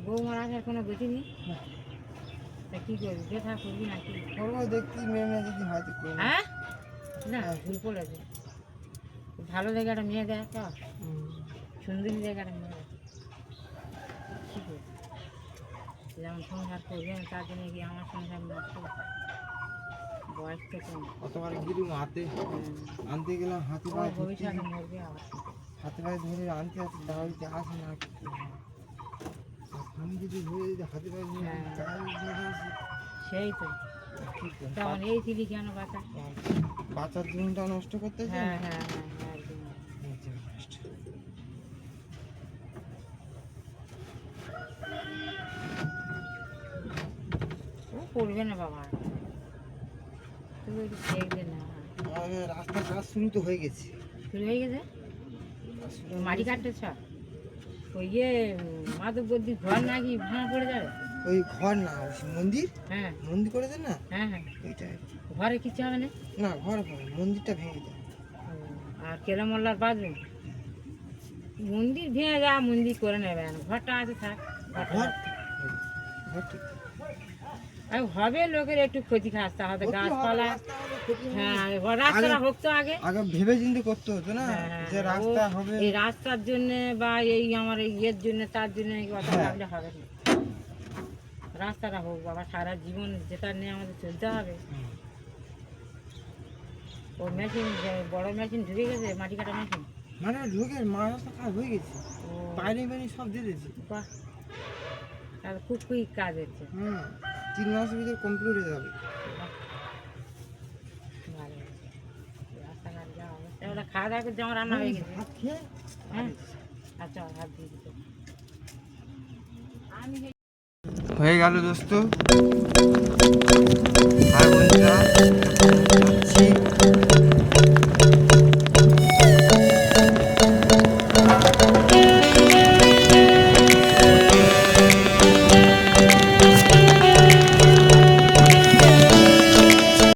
বৌমার আসার কোনো গতিনি তা কী করবি দেখা করবি না কি করবো দেখছি মেয়ে মেয়ে যদি হয়তো করবো। হ্যাঁ না ভুল করেছে ভালো জায়গাটা মেয়ে দেখ সুন্দরী জায়গাটা মেয়ে দেখ কী করবি যেমন সংসার করবে তার জন্য কি আমার সংসার নষ্ট বয়স তো কম অতবার গিরু হাতে আনতে গেলাম হাতে ও পায়ে ভবিষ্যতে মরবে আবার হাতে পায়ে ধরে আনতে আসতে তাও যদি আসে না আমি যদি ধরে যদি হাতে পায়ে ধরে হ্যাঁ। তাই ধরে আসি, সেই তো কি করব? তেমন এই ছিলি কেন বাচ্চা বাচ্চার জীবনটা নষ্ট করতে চাই হ্যাঁ না? হ্যাঁ হ্যাঁ হ্যাঁ একদম নিজের নষ্ট। ও করবে না বাবা তুই একটু দেখবে না আমাদের রাস্তার কাজ শুরু তো হয়ে গেছে। শুরু হয়ে গেছে কাজ শুরু মাটি কাটতেছ ওই ইয়ে মাধব বদ্যির ঘর নাকি ভাঙা পড়ে যাবে ওই ঘর না ওই মন্দির হ্যাঁ মন্দির করেছে না হ্যাঁ হ্যাঁ ওইটা ঘরে কিছু হবে না না ঘর ঘর মন্দিরটা ভেঙে যায়। আর কেরামল্লার বাথরুম মন্দির ভেঙে যা মন্দির করে নেবে না ঘরটা আছে থাক ঘর ঘর ঠিক আর হবে লোকের একটু ক্ষতি খাসতে হবে ক্ষতি হবে, গাছপালা রাস্তা হবে, ক্ষতি হবে। হ্যাঁ রাস্তাটা হোক তো আগে আগে ভেবে চিন্তে করতে হতো না হ্যাঁ, যে রাস্তা ও হবে। এই রাস্তার জন্য বা এই আমার এই ইয়ের জন্য তার জন্য অত হ্যাঁ। ভাবলে হবে না রাস্তাটা হোক বাবা সারা জীবন যেটা নিয়ে আমাদের চলতে হবে ও মেশিন বড় মেশিন ঢুকে গেছে মাটি কাটা মেশিন মানে ঢুকে মা রাস্তা কাজ হয়ে গেছে ও বাইরে বাইরে সব দিয়ে দিয়েছে। বাহ তাহলে খুব কুইক কাজ হচ্ছে 3 মাসের ভিতরে কমপ্লিট হয়ে যাবে। ভালো হয়েছে। রাস্তাঘাট যা অবস্থা ওটা খাওয়া দাওয়া করতে আমার রান্না হয়ে গেছে ভাত খেয়ে হ্যাঁ আচ্ছা হাত দিয়ে দিতে আমি হয়ে গেল দোস্ত। আর বন্ধুরা